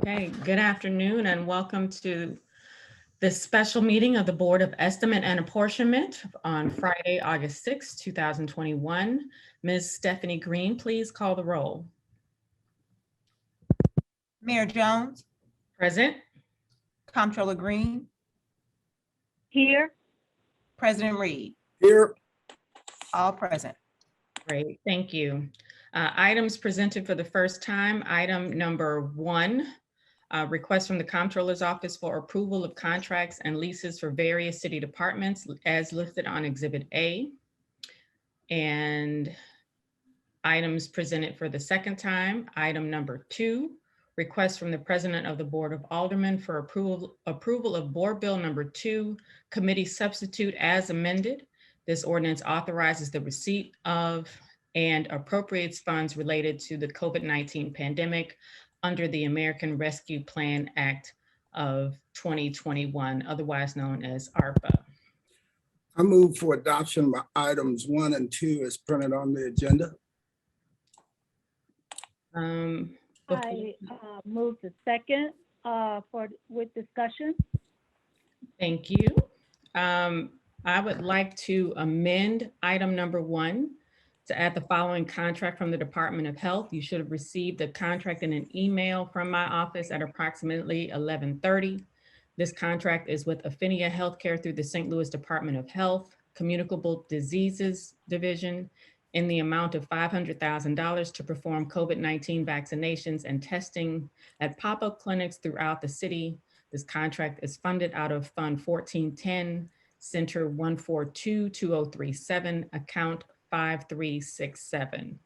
Okay, good afternoon and welcome to this special meeting of the Board of Estimate and Apportionment on Friday, August 6, 2021. Ms. Stephanie Green, please call the roll. Mayor Jones, Present. Comptroller Green, Here. President Reed, Here. all present. Great, thank you. Items presented for the first time. Item number 1, request from the Comptroller's Office for approval of contracts and leases for various city departments as listed on Exhibit A. And items presented for the second time. Item number 2, request from the President of the Board of Aldermen for approval of Board Bill number 2, Committee Substitute As Amended. This ordinance authorizes the receipt of and appropriates funds related to the COVID-19 pandemic under the American Rescue Plan Act of 2021, otherwise known as ARPA. I move for adoption of items 1 and 2 as printed on the agenda. I move the second with discussion. Thank you. I would like to amend item number 1 to add the following contract from the Department of Health. You should have received the contract in an email from my office at approximately 11:30. This contract is with Affinia Healthcare through the St. Louis Department of Health, Communicable Diseases Division, in the amount of $500,000 to perform COVID-19 vaccinations and testing at pop-up clinics throughout the city. This contract is funded out of Fund 1410, Center 1422037, account 5367.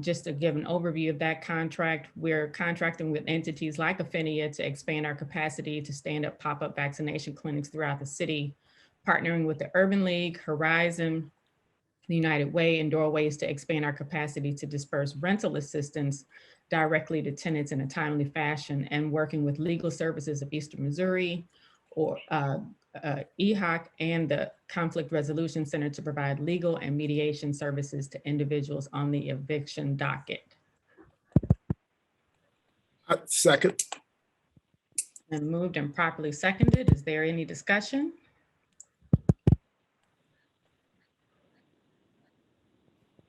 Just to give an overview of that contract, we're contracting with entities like Affinia to expand our capacity to stand up pop-up vaccination clinics throughout the city, partnering with the Urban League, Horizon, the United Way, and Doorways to expand our capacity to disperse rental assistance directly to tenants in a timely fashion, and working with Legal Services of Eastern Missouri, or EHOC, and the Conflict Resolution Center to provide legal and mediation services to individuals on the eviction docket. Second. And moved and properly seconded. Is there any discussion?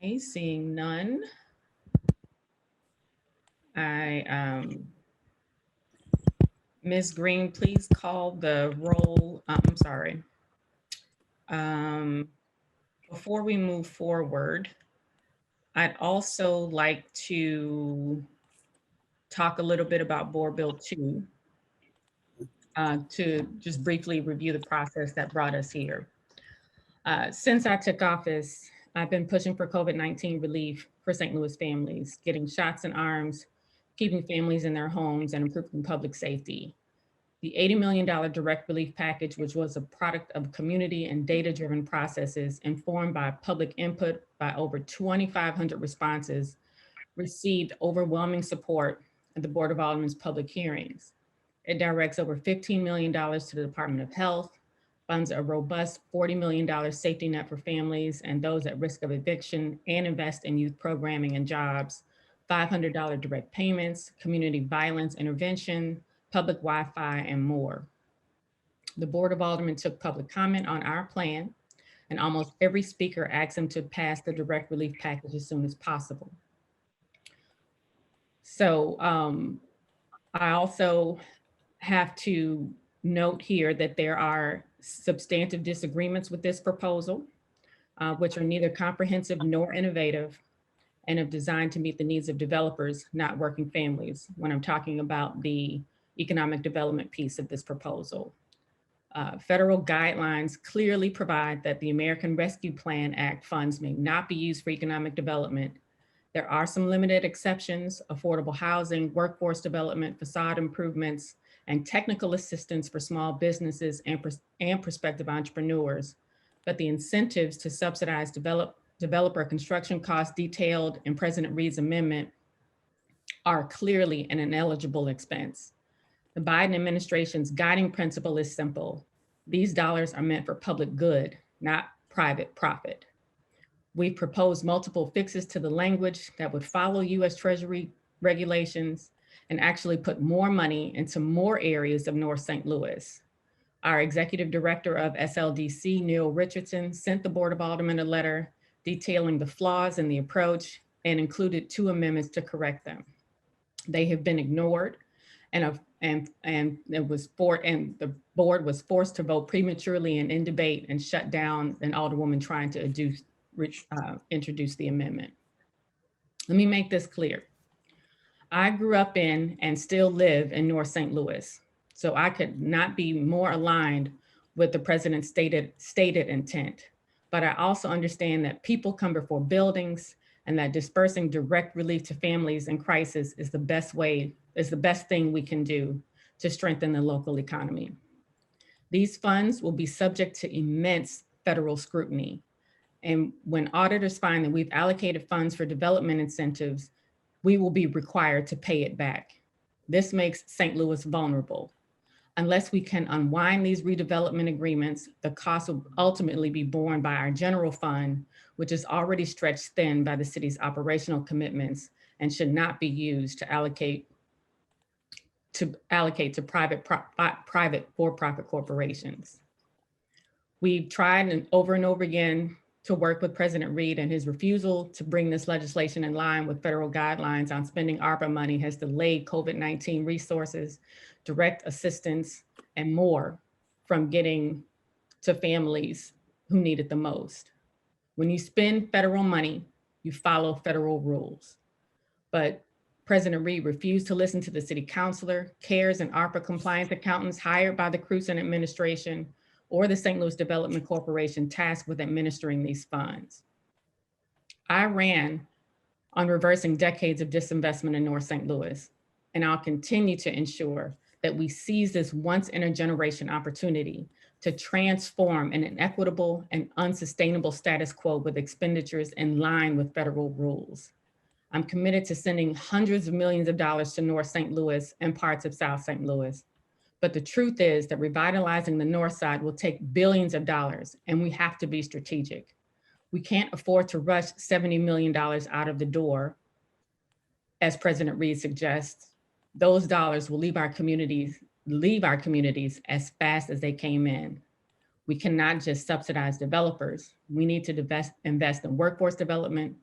Okay, seeing none. Ms. Green, please call the roll. I'm sorry. Before we move forward, I'd also like to talk a little bit about Board Bill 2 to just briefly review the process that brought us here. Since I took office, I've been pushing for COVID-19 relief for St. Louis families, getting shots in arms, keeping families in their homes, and improving public safety. The $80 million direct relief package, which was a product of community and data-driven processes informed by public input by over 2,500 responses, received overwhelming support at the Board of Aldermen's public hearings. It directs over $15 million to the Department of Health, funds a robust $40 million safety net for families and those at risk of eviction, and invest in youth programming and jobs, $500 direct payments, community violence intervention, public Wi-Fi, and more. The Board of Aldermen took public comment on our plan, and almost every speaker asked them to pass the direct relief package as soon as possible. So I also have to note here that there are substantive disagreements with this proposal, which are neither comprehensive nor innovative, and are designed to meet the needs of developers, not working families, when I'm talking about the economic development piece of this proposal. Federal guidelines clearly provide that the American Rescue Plan Act funds may not be used for economic development. There are some limited exceptions: affordable housing, workforce development, facade improvements, and technical assistance for small businesses and prospective entrepreneurs. But the incentives to subsidize developer construction costs detailed in President Reed's amendment are clearly an ineligible expense. The Biden administration's guiding principle is simple. These dollars are meant for public good, not private profit. We've proposed multiple fixes to the language that would follow U.S. Treasury regulations and actually put more money into more areas of North St. Louis. Our executive director of SLDC, Neil Richardson, sent the Board of Aldermen a letter detailing the flaws in the approach and included 2 amendments to correct them. They have been ignored, and the board was forced to vote prematurely and in debate and shut down an alderwoman trying to introduce the amendment. Let me make this clear. I grew up in and still live in North St. Louis, so I could not be more aligned with the president's stated intent. But I also understand that people come before buildings, and that dispersing direct relief to families in crisis is the best thing we can do to strengthen the local economy. These funds will be subject to immense federal scrutiny. And when auditors find that we've allocated funds for development incentives, we will be required to pay it back. This makes St. Louis vulnerable. Unless we can unwind these redevelopment agreements, the cost will ultimately be borne by our general fund, which is already stretched thin by the city's operational commitments and should not be used to allocate to private for-profit corporations. We've tried over and over again to work with President Reed, and his refusal to bring this legislation in line with federal guidelines on spending ARPA money has delayed COVID-19 resources, direct assistance, and more from getting to families who need it the most. When you spend federal money, you follow federal rules. But President Reed refused to listen to the city councilor, CARES and ARPA compliance accountants hired by the Cruzen administration or the St. Louis Development Corporation tasked with administering these funds. I ran on reversing decades of disinvestment in North St. Louis, and I'll continue to ensure that we seize this once in a generation opportunity to transform an inequitable and unsustainable status quo with expenditures in line with federal rules. I'm committed to sending hundreds of millions of dollars to North St. Louis and parts of South St. Louis. But the truth is that revitalizing the North Side will take billions of dollars, and we have to be strategic. We can't afford to rush $70 million out of the door, as President Reed suggests. Those dollars will leave our communities as fast as they came in. We cannot just subsidize developers. We need to invest in workforce development,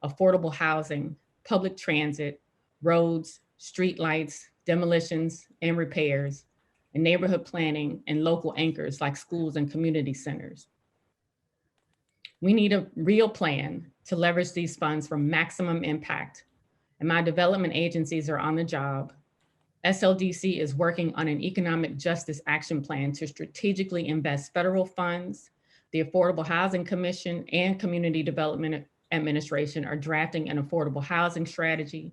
affordable housing, public transit, roads, streetlights, demolitions and repairs, and neighborhood planning and local anchors like schools and community centers. We need a real plan to leverage these funds for maximum impact, and my development agencies are on the job. SLDC is working on an economic justice action plan to strategically invest federal funds. The Affordable Housing Commission and Community Development Administration are drafting an affordable housing strategy.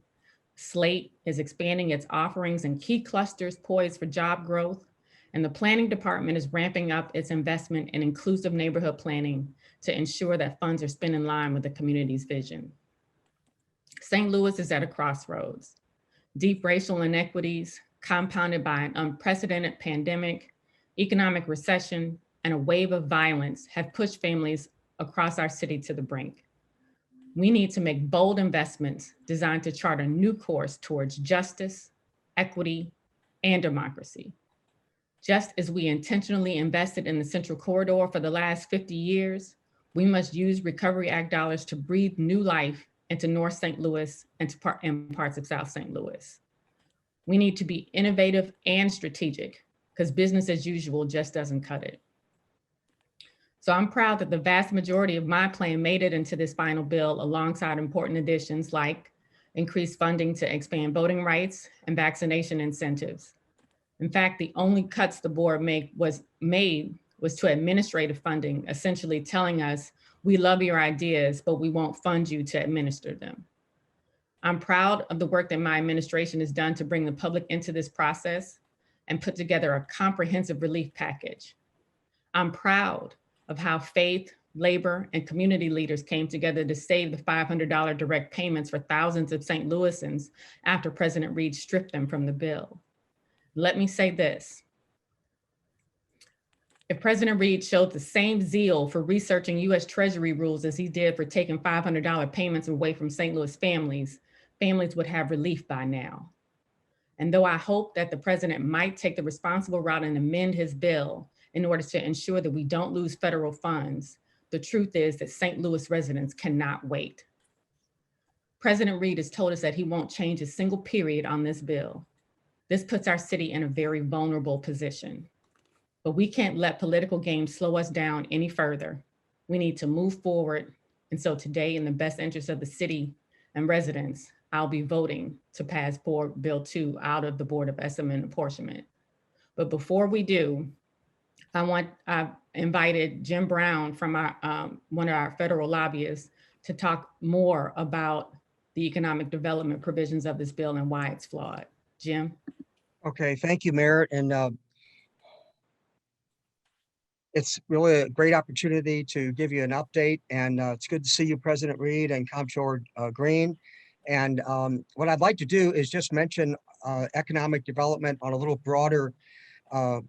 SLATE is expanding its offerings in key clusters poised for job growth, and the planning department is ramping up its investment in inclusive neighborhood planning to ensure that funds are spent in line with the community's vision. St. Louis is at a crossroads. Deep racial inequities, compounded by an unprecedented pandemic, economic recession, and a wave of violence have pushed families across our city to the brink. We need to make bold investments designed to chart a new course towards justice, equity, and democracy. Just as we intentionally invested in the Central Corridor for the last 50 years, we must use Recovery Act dollars to breathe new life into North St. Louis and parts of South St. Louis. We need to be innovative and strategic, because business as usual just doesn't cut it. So I'm proud that the vast majority of my plan made it into this final bill alongside important additions like increased funding to expand voting rights and vaccination incentives. In fact, the only cuts the board was to administrative funding, essentially telling us, we love your ideas, but we won't fund you to administer them. I'm proud of the work that my administration has done to bring the public into this process and put together a comprehensive relief package. I'm proud of how faith, labor, and community leaders came together to save the $500 direct payments for thousands of St. Louisans after President Reed stripped them from the bill. Let me say this. If President Reed showed the same zeal for researching US Treasury rules as he did for taking $500 payments away from St. Louis families, families would have relief by now. And though I hope that the president might take the responsible route and amend his bill in order to ensure that we don't lose federal funds, the truth is that St. Louis residents cannot wait. President Reed has told us that he won't change a single period on this bill. This puts our city in a very vulnerable position. But we can't let political games slow us down any further. We need to move forward. And so today, in the best interest of the city and residents, I'll be voting to pass Board Bill 2 out of the Board of Aldermen Apportionment. But before we do, I've invited Jim Brown from one of our federal lobbyists to talk more about the economic development provisions of this bill and why it's flawed. Jim? Okay, thank you, Mayor. And it's really a great opportunity to give you an update. And it's good to see you, President Reed and Comptroller Green. And what I'd like to do is just mention economic development on a little broader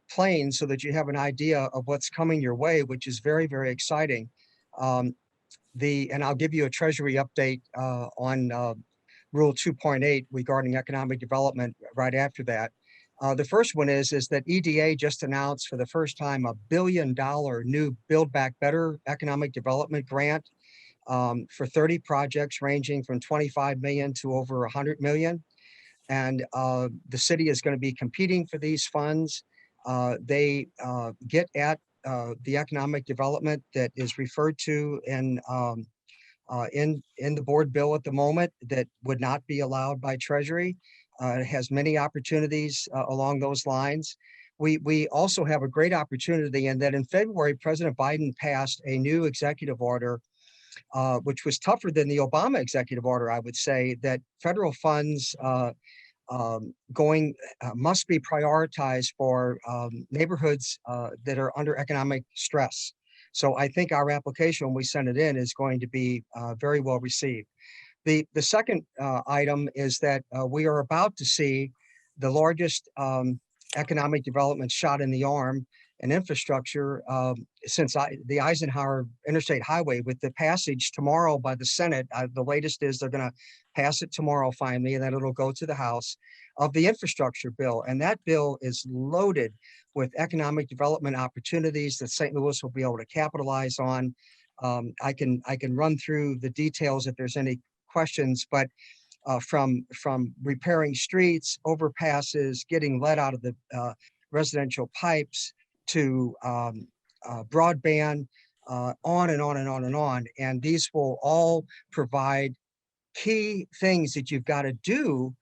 plane so that you have an idea of what's coming your way, which is very, very exciting. And I'll give you a Treasury update on Rule 2.8 regarding economic development right after that. The first one is that EDA just announced for the first time $1 billion new Build Back Better economic development grant for 30 projects ranging from 25 million to over 100 million. And the city is going to be competing for these funds. They get at the economic development that is referred to in the board bill at the moment that would not be allowed by Treasury. It has many opportunities along those lines. We also have a great opportunity in that in February, President Biden passed a new executive order, which was tougher than the Obama executive order, I would say, that federal funds must be prioritized for neighborhoods that are under economic stress. So I think our application, when we send it in, is going to be very well received. The second item is that we are about to see the largest economic development shot in the arm and infrastructure since the Eisenhower Interstate Highway, with the passage tomorrow by the Senate. The latest is they're going to pass it tomorrow finally, and then it'll go to the House, of the infrastructure bill. And that bill is loaded with economic development opportunities that St. Louis will be able to capitalize on. I can run through the details if there's any questions, but from repairing streets, overpasses, getting lead out of the residential pipes, to broadband, on and on and on and on. And these will all provide key things that you've got to do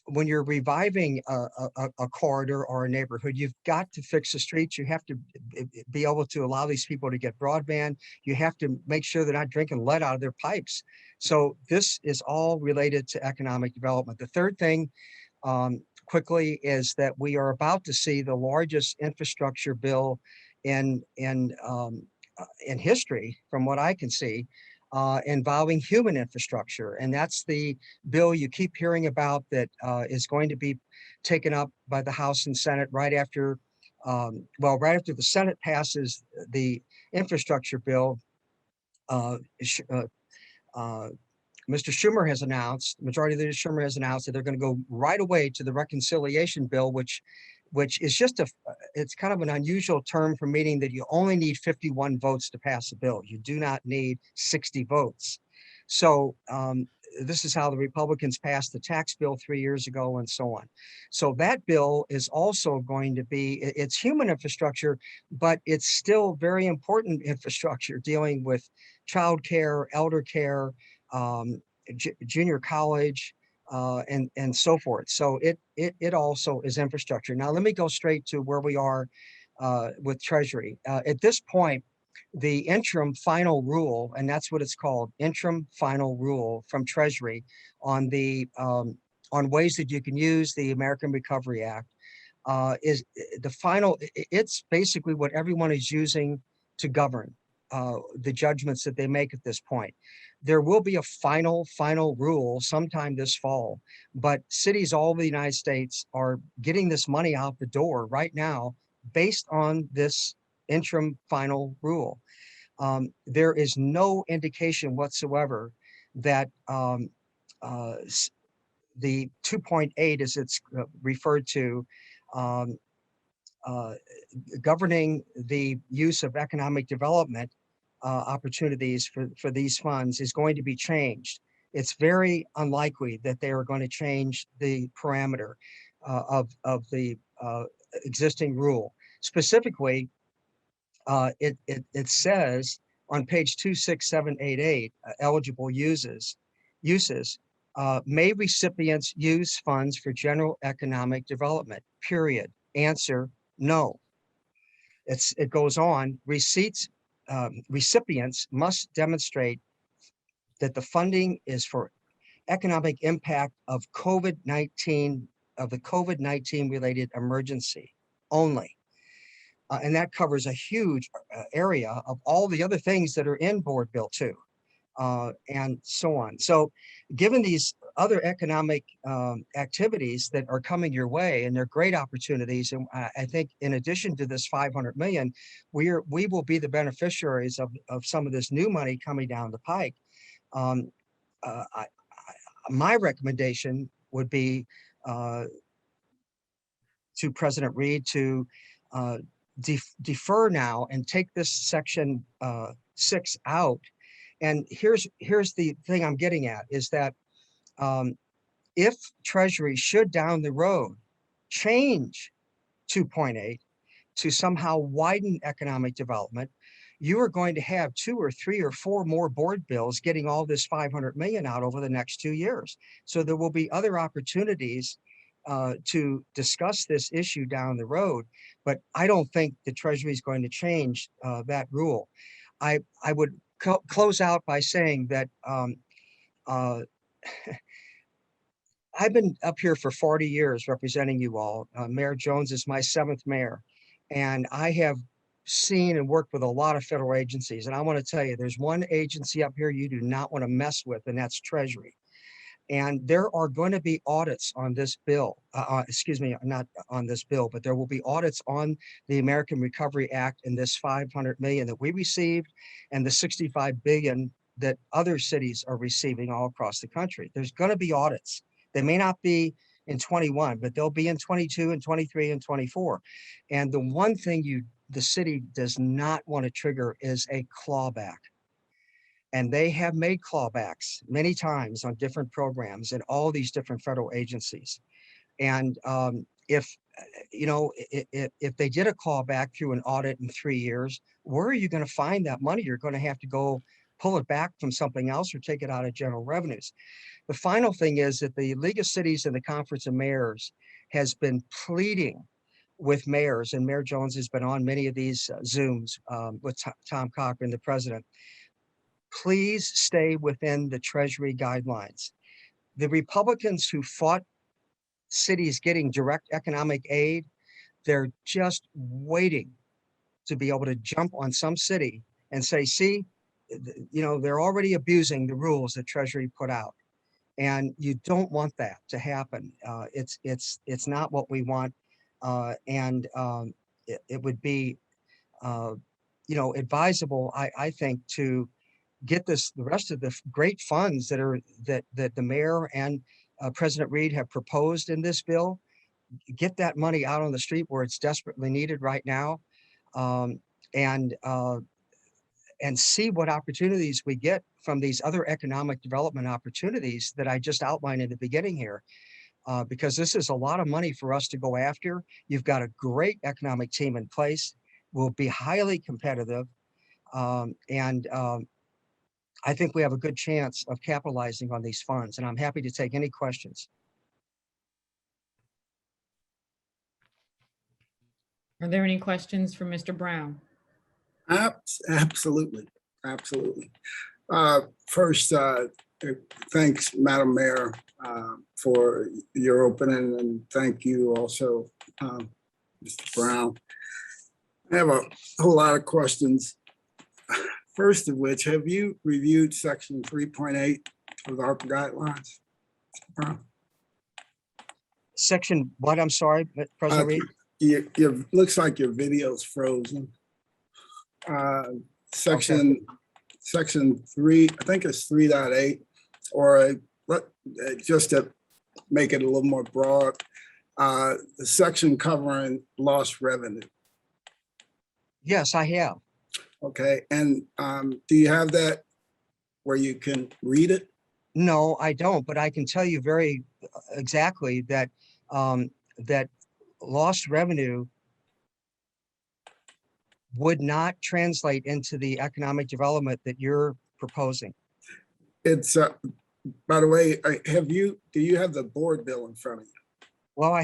when you're reviving a corridor or a neighborhood. You've got to fix the streets. You have to be able to allow these people to get broadband. You have to make sure they're not drinking lead out of their pipes. So this is all related to economic development. The third thing, quickly, is that we are about to see the largest infrastructure bill in history, from what I can see, involving human infrastructure. And that's the bill you keep hearing about that is going to be taken up by the House and Senate right after, right after the Senate passes the infrastructure bill. Mr. Schumer has announced, Majority Leader Schumer has announced that they're going to go right away to the reconciliation bill, which is just it's kind of an unusual term for meaning that you only need 51 votes to pass a bill. You do not need 60 votes. So this is how the Republicans passed the tax bill 3 years ago and so on. So that bill is also going to be, it's human infrastructure, but it's still very important infrastructure dealing with childcare, elder care, junior college, and so forth. So it also is infrastructure. Now, let me go straight to where we are with Treasury. At this point, the interim final rule, and that's what it's called, interim final rule from Treasury on the on ways that you can use the American Recovery Act, is the final. It's basically what everyone is using to govern the judgments that they make at this point. There will be a final rule sometime this fall, but cities all over the United States are getting this money out the door right now based on this interim final rule. There is no indication whatsoever that the 2.8, as it's referred to, governing the use of economic development opportunities for these funds is going to be changed. It's very unlikely that they are going to change the parameter of the existing rule. Specifically, it says on page 26788, eligible uses, may recipients use funds for general economic development, period. Answer, no. It goes on, recipients must demonstrate that the funding is for economic impact of COVID-19, of the COVID-19 related emergency only. And that covers a huge area of all the other things that are in Board Bill 2, and so on. So given these other economic activities that are coming your way, and they're great opportunities, and I think in addition to this 500 million, we will be the beneficiaries of some of this new money coming down the pike. My recommendation would be to President Reed to defer now and take this section 6 out. And here's the thing I'm getting at is that if Treasury should down the road change 2.8 to somehow widen economic development, you are going to have 2 or 3 or 4 more board bills getting all this 500 million out over the next 2 years. So there will be other opportunities to discuss this issue down the road, but I don't think the Treasury is going to change that rule. I would close out by saying that I've been up here for 40 years representing you all. Mayor Jones is my 7th mayor, and I have seen and worked with a lot of federal agencies. And I want to tell you, there's one agency up here you do not want to mess with, and that's Treasury. And there are going to be audits on this bill, excuse me, not on this bill, but there will be audits on the American Recovery Act and this 500 million that we received and the 65 billion that other cities are receiving all across the country. There's going to be audits. They may not be in 21, but they'll be in 22 and 23 and 24. And the one thing the city does not want to trigger is a clawback. And they have made clawbacks many times on different programs in all these different federal agencies. And if they did a clawback through an audit in 3 years, where are you going to find that money? You're going to have to go pull it back from something else or take it out of general revenues. The final thing is that the League of Cities and the Conference of Mayors has been pleading with mayors, and Mayor Jones has been on many of these Zooms with Tom Cochran, the president. Please stay within the Treasury guidelines. The Republicans who fought cities getting direct economic aid, they're just waiting to be able to jump on some city and say, see, they're already abusing the rules that Treasury put out. And you don't want that to happen. It's not what we want. It would be, advisable, I think, to get the rest of the great funds that the mayor and President Reed have proposed in this bill, get that money out on the street where it's desperately needed right now, and see what opportunities we get from these other economic development opportunities that I just outlined in the beginning here. Because this is a lot of money for us to go after. You've got a great economic team in place. We'll be highly competitive. I think we have a good chance of capitalizing on these funds, and I'm happy to take any questions. Are there any questions for Mr. Brown? Absolutely. First, thanks, Madam Mayor, for your opening, and thank you also, Mr. Brown. I have a whole lot of questions. First of which, have you reviewed section 3.8 of the ARPA guidelines, Mr. Brown? Section what? I'm sorry, President Reed? It looks like your video's frozen. Section 3, I think it's 3.8, or just a make it a little more broad. The section covering lost revenue. Yes, I have. Okay, and do you have that where you can read it? No, I don't, but I can tell you very exactly that that lost revenue would not translate into the economic development that you're proposing. It's, by the way, do you have the board bill in front of you? Well, I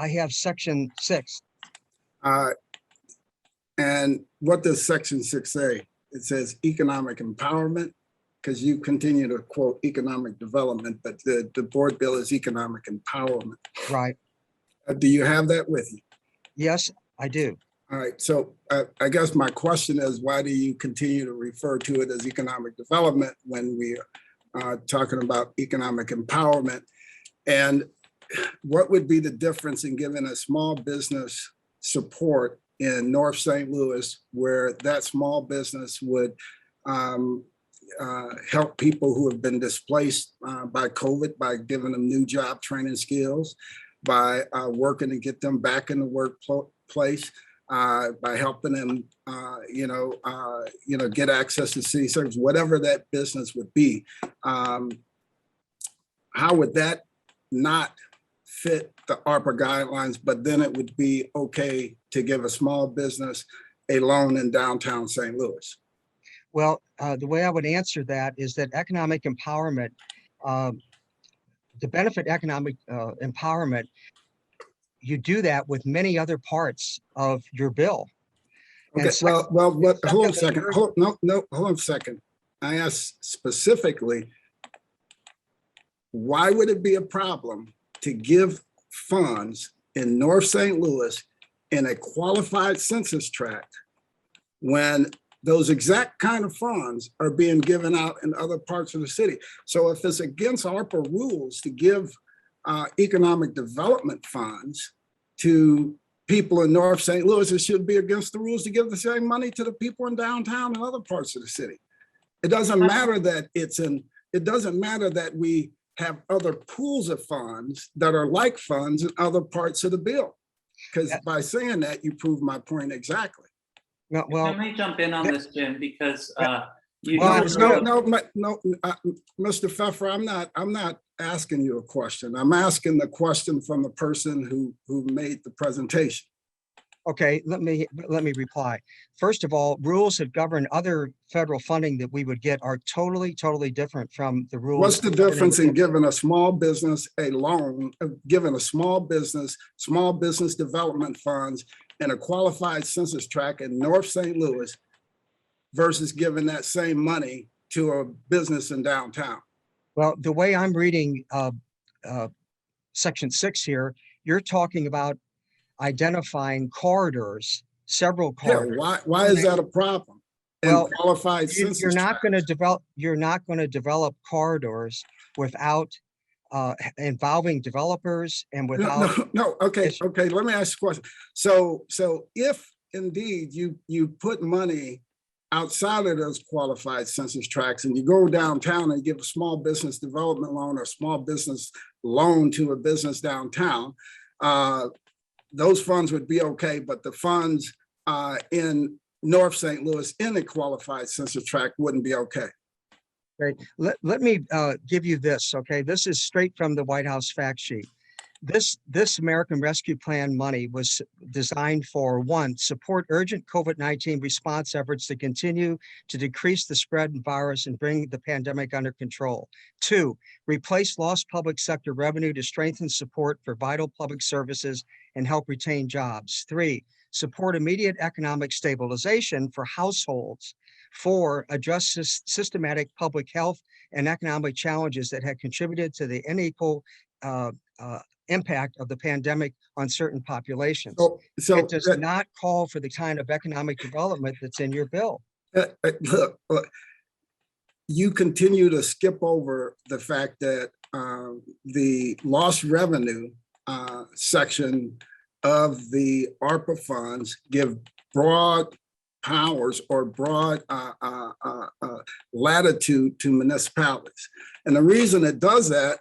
have section 6. And what does section 6 say? It says economic empowerment, because you continue to quote economic development, but the board bill is economic empowerment. Right. Do you have that with you? Yes, I do. All right, so I guess my question is, why do you continue to refer to it as economic development when we are talking about economic empowerment? And what would be the difference in giving a small business support in North St. Louis, where that small business would help people who have been displaced by COVID by giving them new job training skills, by working to get them back in the workplace, by helping them, get access to city service, whatever that business would be. How would that not fit the ARPA guidelines, but then it would be okay to give a small business a loan in downtown St. Louis? Well, the way I would answer that is that economic empowerment, to benefit economic empowerment, you do that with many other parts of your bill. Okay, hold on a second. Hold on a second. I asked specifically, why would it be a problem to give funds in North St. Louis in a qualified census tract when those exact kind of funds are being given out in other parts of the city? So if it's against ARPA rules to give economic development funds to people in North St. Louis, it should be against the rules to give the same money to the people in downtown and other parts of the city. It doesn't matter that it doesn't matter that we have other pools of funds that are like funds in other parts of the bill. Because by saying that, you prove my point exactly. No, well, Let me jump in on this, Jim, because well, Mr. Pfeffer, I'm not asking you a question. I'm asking the question from the person who made the presentation. okay, let me reply. First of all, rules that govern other federal funding that we would get are totally different from the rules. What's the difference in giving a small business a loan, giving a small business development funds in a qualified census tract in North St. Louis versus giving that same money to a business in downtown? Well, the way I'm reading section 6 here, you're talking about identifying corridors, several Yeah, corridors. why is that a problem? Well, Qualified census you're not tract. going to develop corridors without involving developers and without. No. Okay. Let me ask you a question. So if indeed you put money outside of those qualified census tracts and you go downtown and give a small business development loan or small business loan to a business downtown, those funds would be okay, but the funds in North St. Louis in a qualified census tract wouldn't be okay. Right. Let me give you this. Okay, this is straight from the White House fact sheet. This American Rescue Plan money was designed for, 1, support urgent COVID-19 response efforts to continue to decrease the spread of virus and bring the pandemic under control. 2, replace lost public sector revenue to strengthen support for vital public services and help retain jobs. 3, support immediate economic stabilization for households. 4, address systematic public health and economic challenges that had contributed to the unequal impact of the pandemic on certain populations. So it does not call for the kind of economic development that's in your bill. Look, you continue to skip over the fact that the lost revenue section of the ARPA funds give broad powers or broad latitude to municipalities. And the reason it does that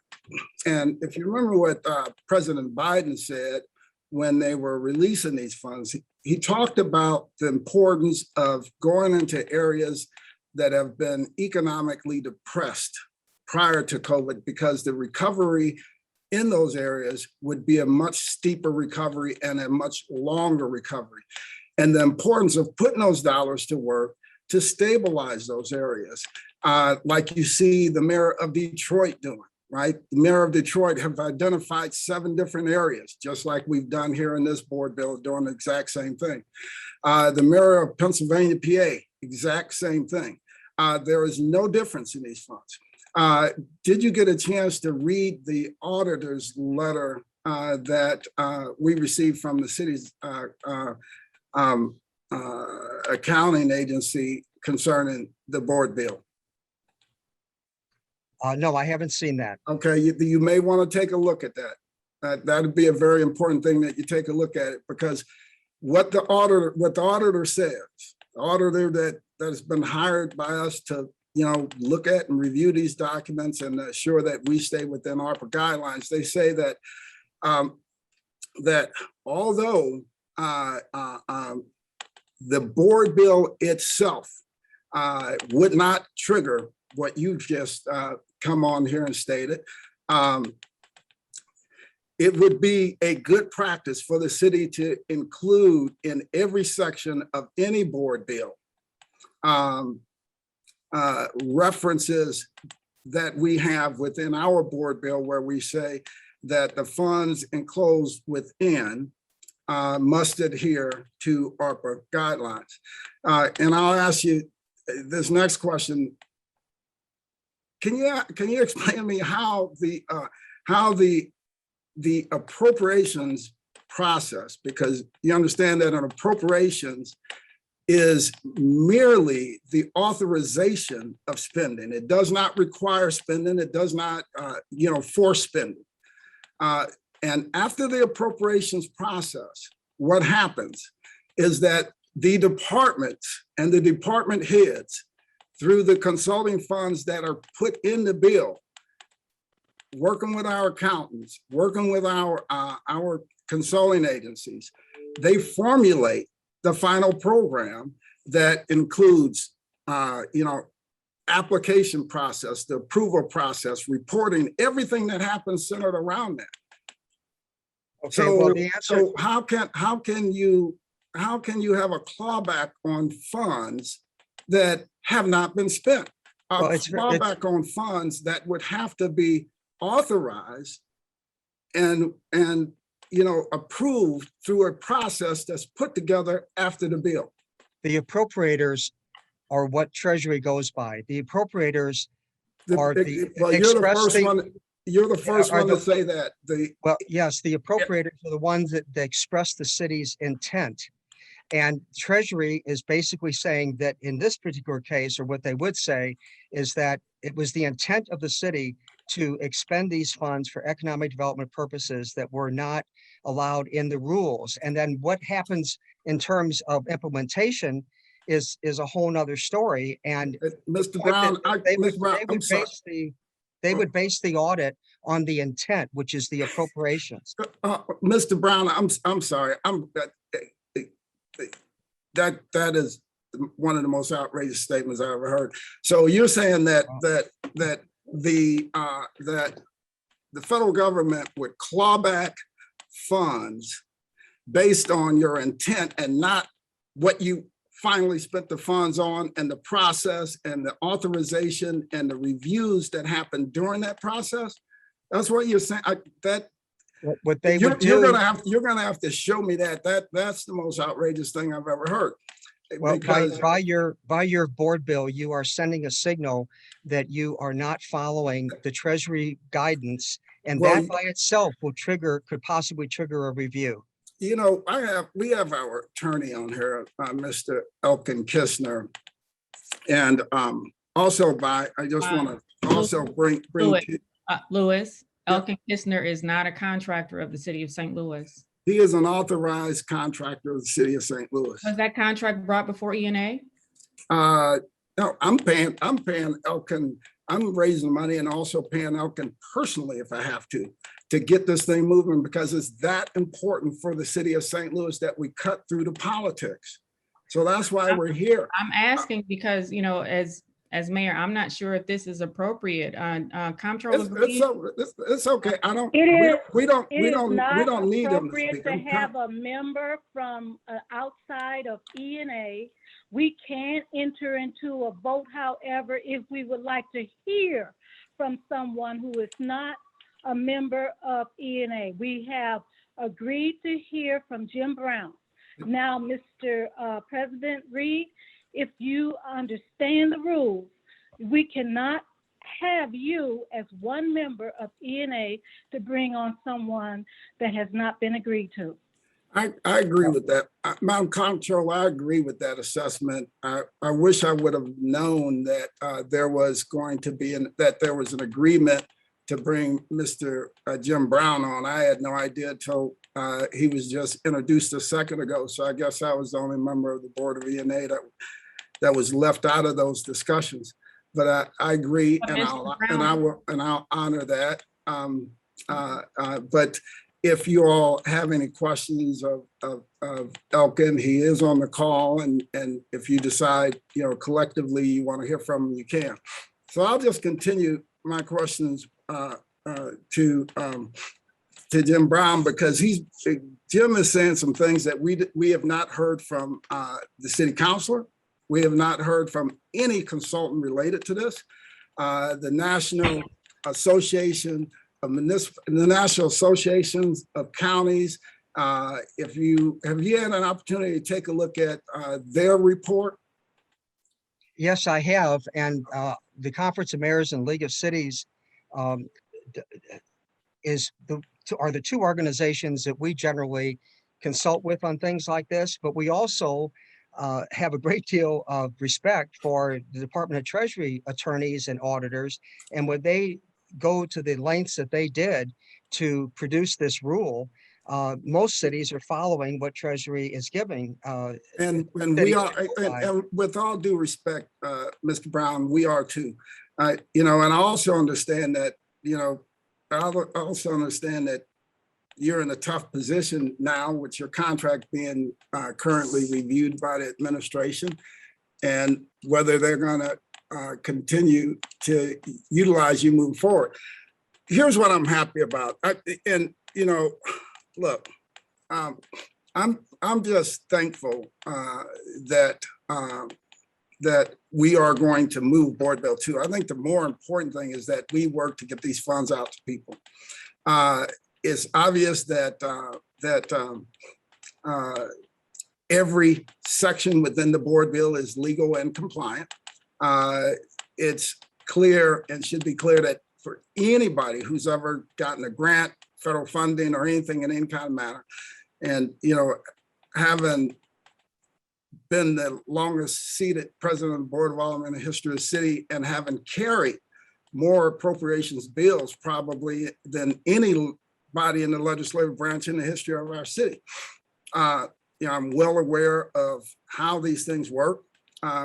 And if you remember what President Biden said when they were releasing these funds, he talked about the importance of going into areas that have been economically depressed prior to COVID, because the recovery in those areas would be a much steeper recovery and a much longer recovery. And the importance of putting those dollars to work to stabilize those areas, like you see the mayor of Detroit doing, right? The mayor of Detroit have identified 7 different areas, just like we've done here in this board bill, doing the exact same thing. The mayor of Pennsylvania, PA, exact same thing. There is no difference in these funds. Did you get a chance to read the auditor's letter that we received from the city's accounting agency concerning the board bill? No, I haven't seen that. Okay, you may want to take a look at that. That'd be a very important thing that you take a look at it, because what the auditor says, the auditor that has been hired by us to look at and review these documents and assure that we stay within ARPA guidelines, they say that that although the board bill itself would not trigger what you just come on here and stated, it would be a good practice for the city to include in every section of any board bill references that we have within our board bill, where we say that the funds enclosed within must adhere to ARPA guidelines. And I'll ask you this next question. Can you explain to me how the appropriations process, because you understand that an appropriations is merely the authorization of spending. It does not require spending. It does not, force spending. And after the appropriations process, what happens is that the departments and the department heads, through the consulting funds that are put in the bill, working with our accountants, working with our consulting agencies, they formulate the final program that includes, application process, the approval process, reporting, everything that happens centered around that. Okay, So, well, the answer, so how can you have a clawback on funds that have not been spent? A clawback on funds that would have to be authorized and approved through a process that's put together after the bill. the appropriators are what Treasury goes by. The appropriators are the Well, you're the first one. You're the first one to say that. Well, yes, the appropriators are the ones that express the city's intent. And Treasury is basically saying that in this particular case, or what they would say, is that it was the intent of the city to expend these funds for economic development purposes that were not allowed in the rules. And then what happens in terms of implementation is a whole nother story. And Mr. Brown, they would base the audit on the intent, which is the appropriations. Mr. Brown, I'm sorry. That is one of the most outrageous statements I ever heard. So you're saying that the federal government would claw back funds based on your intent and not what you finally spent the funds on, and the process and the authorization and the reviews that happened during that process? That's what you're saying. What they would do, you're gonna have to show me that. That's the most outrageous thing I've ever heard. well, by your board bill, you are sending a signal that you are not following the Treasury guidance, and that by itself could possibly trigger a review. We have our attorney on here, Mr. Elkin Kistner, and also I just want to also bring Louis, Elkin Kistner is not a contractor of the city of St. Louis. He is an authorized contractor of the city of St. Louis. Was that contract brought before ENA? No, I'm paying Elkin I'm raising money and also paying Elkin personally if I have to get this thing moving, because it's that important for the city of St. Louis that we cut through the politics. So that's why we're here. I'm asking because, you know, as mayor, I'm not sure if this is appropriate. Comptroller Green, It's okay. I don't, It is- we don't It is not need him to appropriate speak. to have a member from outside of E&A. We can't enter into a vote, however, if we would like to hear from someone who is not a member of E&A. We have agreed to hear from Jim Brown. Now, Mr. President Reed, if you understand the rules, we cannot have you as one member of E&A to bring on someone that has not been agreed to. I agree with that. Madam Comptroller, I agree with that assessment. I wish I would have known that there was going to be, that there was an agreement to bring Mr. Jim Brown on. I had no idea until he was just introduced a second ago. So I guess I was the only member of the Board of E&A that was left out of those discussions. But I agree, But and Mr. I'll honor that. But if you all have any questions of Elkin, he is on the call, and if you decide, you know, collectively you want to hear from him, you can. So I'll just continue my questions to Jim Brown, because Jim is saying some things that we have not heard from the city councilor. We have not heard from any consultant related to this. The National Association of the National Associations of Counties. Have you had an opportunity to take a look at their report? Yes, I have. And the Conference of Mayors and League of Cities are the two organizations that we generally consult with on things like this, but we also have a great deal of respect for the Department of Treasury attorneys and auditors. And when they go to the lengths that they did to produce this rule, most cities are following what Treasury is giving. And we are, and with all due respect, Mr. Brown, we are too. You know, and I also understand that, you know, I also understand that you're in a tough position now with your contract being currently reviewed by the administration, and whether they're going to continue to utilize you moving forward. Here's what I'm happy about. And, you know, look, I'm just thankful that we are going to move Board Bill 2. I think the more important thing is that we work to get these funds out to people. It's obvious that every section within the board bill is legal and compliant. It's clear and should be clear that for anybody who's ever gotten a grant, federal funding, or anything in any kind of manner, and, you know, having been the longest seated president of the Board of Aldermen in the history of the city, and having carried more appropriations bills probably than anybody in the legislative branch in the history of our city. You know, I'm well aware of how these things work.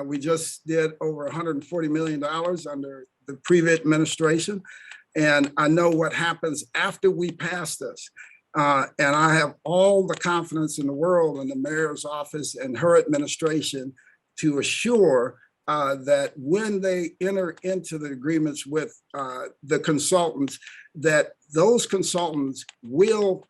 We just did over $140 million under the previous administration, and I know what happens after we pass this. And I have all the confidence in the world in the mayor's office and her administration to assure that when they enter into the agreements with the consultants, that those consultants will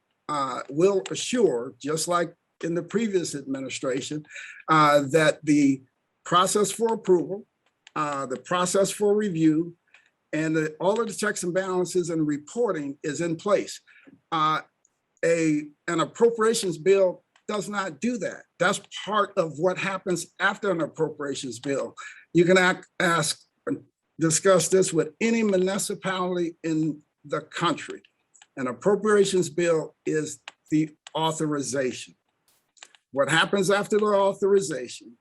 assure, just like in the previous administration, that the process for approval, the process for review, and all of the checks and balances and reporting is in place. An appropriations bill does not do that. That's part of what happens after an appropriations bill. You can discuss this with any municipality in the country. An appropriations bill is the authorization. What happens after the authorization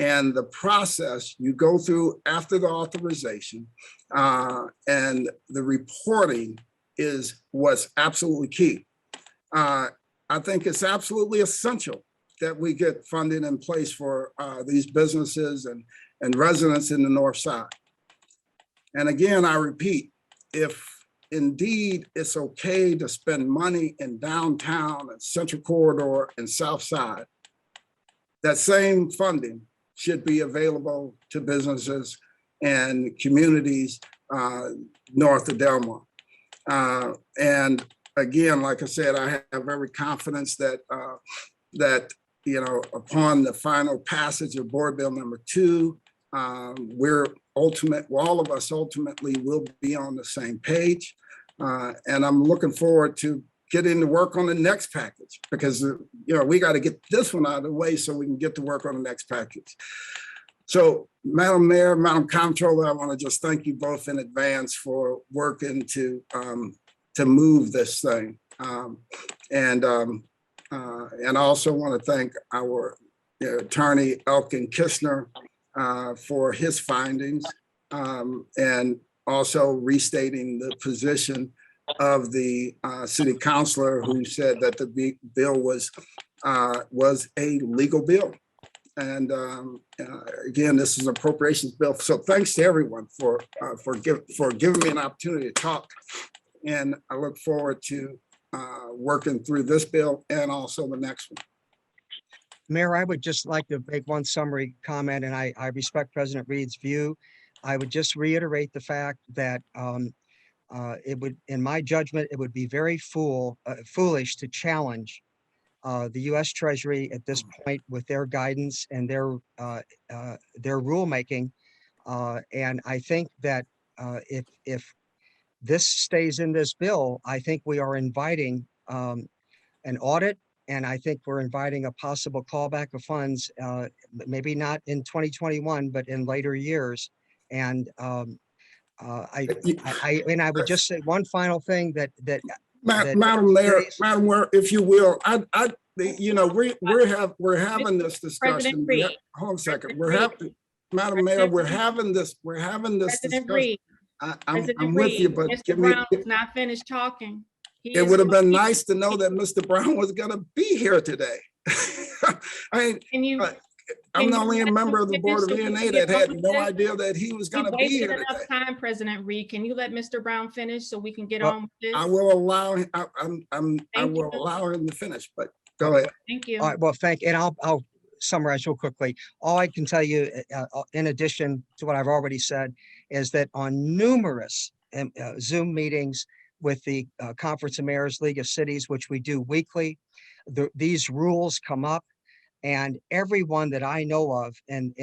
and the process you go through after the authorization and the reporting is what's absolutely key. I think it's absolutely essential that we get funding in place for these businesses and residents in the North Side. And again, I repeat, if indeed it's okay to spend money in downtown and Central Corridor and South Side, that same funding should be available to businesses and communities north of Delmar. And again, like I said, I have every confidence that upon the final passage of Board Bill number 2, all of us ultimately will be on the same page. And I'm looking forward to getting to work on the next package, because we got to get this one out of the way so we can get to work on the next package. So, Madam Mayor, Madam Comptroller, I want to just thank you both in advance for working to move this thing, and I also want to thank our attorney Elkin Kistner for his findings, and also restating the position of the city councilor, who said that the bill was a legal bill. And again, this is an appropriations bill. So thanks to everyone for giving me an opportunity to talk. And I look forward to working through this bill and also the next one. Mayor, I would just like to make one summary comment, and I respect President Reed's view. I would just reiterate the fact that it would, in my judgment, it would be very foolish to challenge the U.S. Treasury at this point with their guidance and their rulemaking. And I think that if this stays in this bill, I think we are inviting an audit, and I think we're inviting a possible callback of funds, maybe not in 2021, but in later years. And I would just say one final thing that Madam Mayor, if you will, we're having this discussion. Hold on a second. Madam Mayor, we're having this discussion. I'm with you, but Mr. Brown is not finished talking. It would have been nice to know that Mr. Brown was going to be here today. I mean, I'm the only member of the Board of ENA that had no idea that he was going to be here today. Enough time, President Reed. Can you let Mr. Brown finish so we can get on with this? I will allow him. I will allow him to finish. But go ahead. Thank you. All right, well, and I'll summarize real quickly. All I can tell you, in addition to what I've already said, is that on numerous Zoom meetings with the Conference of Mayors League of Cities, which we do weekly, these rules come up, and everyone that I know of and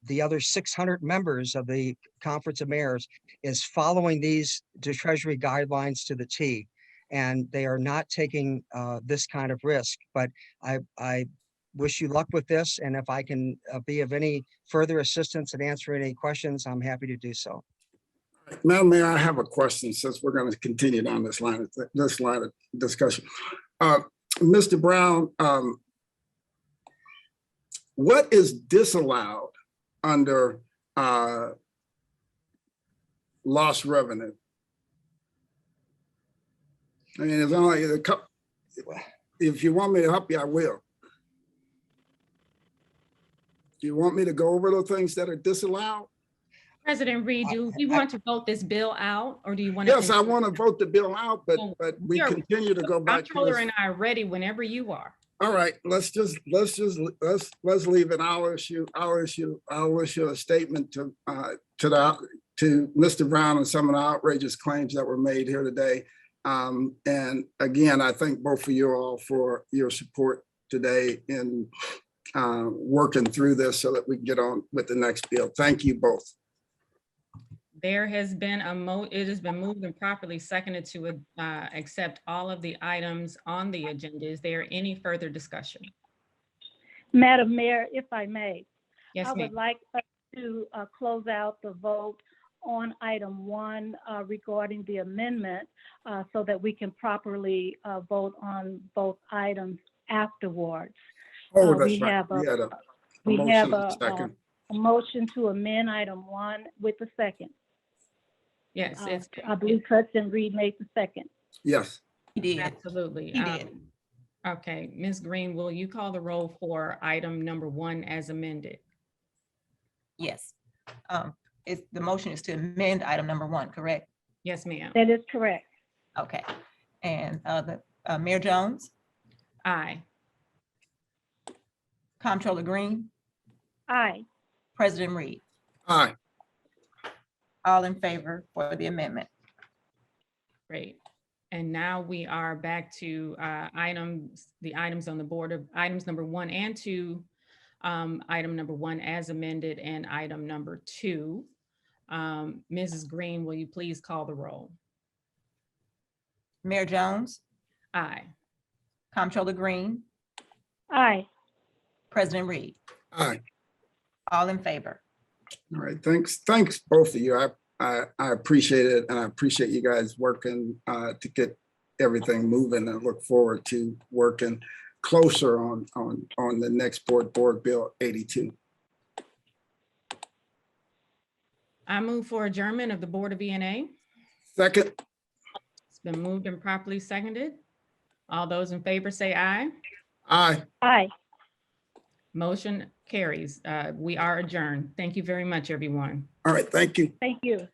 the other 600 members of the Conference of Mayors is following these Treasury guidelines to the T, and they are not taking this kind of risk. But I wish you luck with this, and if I can be of any further assistance in answering any questions, I'm happy to do so. Madam Mayor, I have a question, since we're going to continue down this line of discussion. Mr. Brown, what is disallowed under lost revenue? I mean, it's only a couple. If you want me to help you, I will. Do you want me to go over the things that are disallowed? President Reed, do you want to vote this bill out, or do you want to? Yes, I want to vote the bill out, but we continue to go back. Comptroller and I are ready whenever you are. All right, let's leave it. I'll issue a statement to Mr. Brown and some of the outrageous claims that were made here today. And again, I thank both of you all for your support today in working through this so that we can get on with the next bill. Thank you both. There has been it has been moved and properly seconded to accept all of the items on the agenda. Is there any further discussion? Madam Mayor, if I may, Yes, I ma'am. would like us to close out the vote on item 1 regarding the amendment so that we can properly vote on both items afterwards. Oh, that's we right. We have a second. motion to amend item 1 with the second. Yes, I believe President Reed made the second. Yes. He did. absolutely. He did. Okay, Ms. Green, will you call the roll for item number 1 as amended? Yes. the motion is to amend item number 1, correct? Yes, ma'am. That is correct. Okay. And Mayor Jones, Aye. Comptroller Green, Aye. President Reed, Aye. all in favor for the amendment. Great. And now we are back to the items on the board of items number 1 and 2. Item number 1 as amended and item number 2. Mrs. Green, will you please call the roll? Mayor Jones, Aye. Comptroller Green, Aye. President Reed, Aye. all in favor. All right, thanks both of you. I appreciate it, and I appreciate you guys working to get everything moving, and look forward to working closer on the next board bill 82. I move for adjournment of the Board of E&A. Second. It's been moved and properly seconded. All those in favor say aye. Aye. Aye. Motion carries. We are adjourned. Thank you very much, everyone. All right, thank you. Thank you.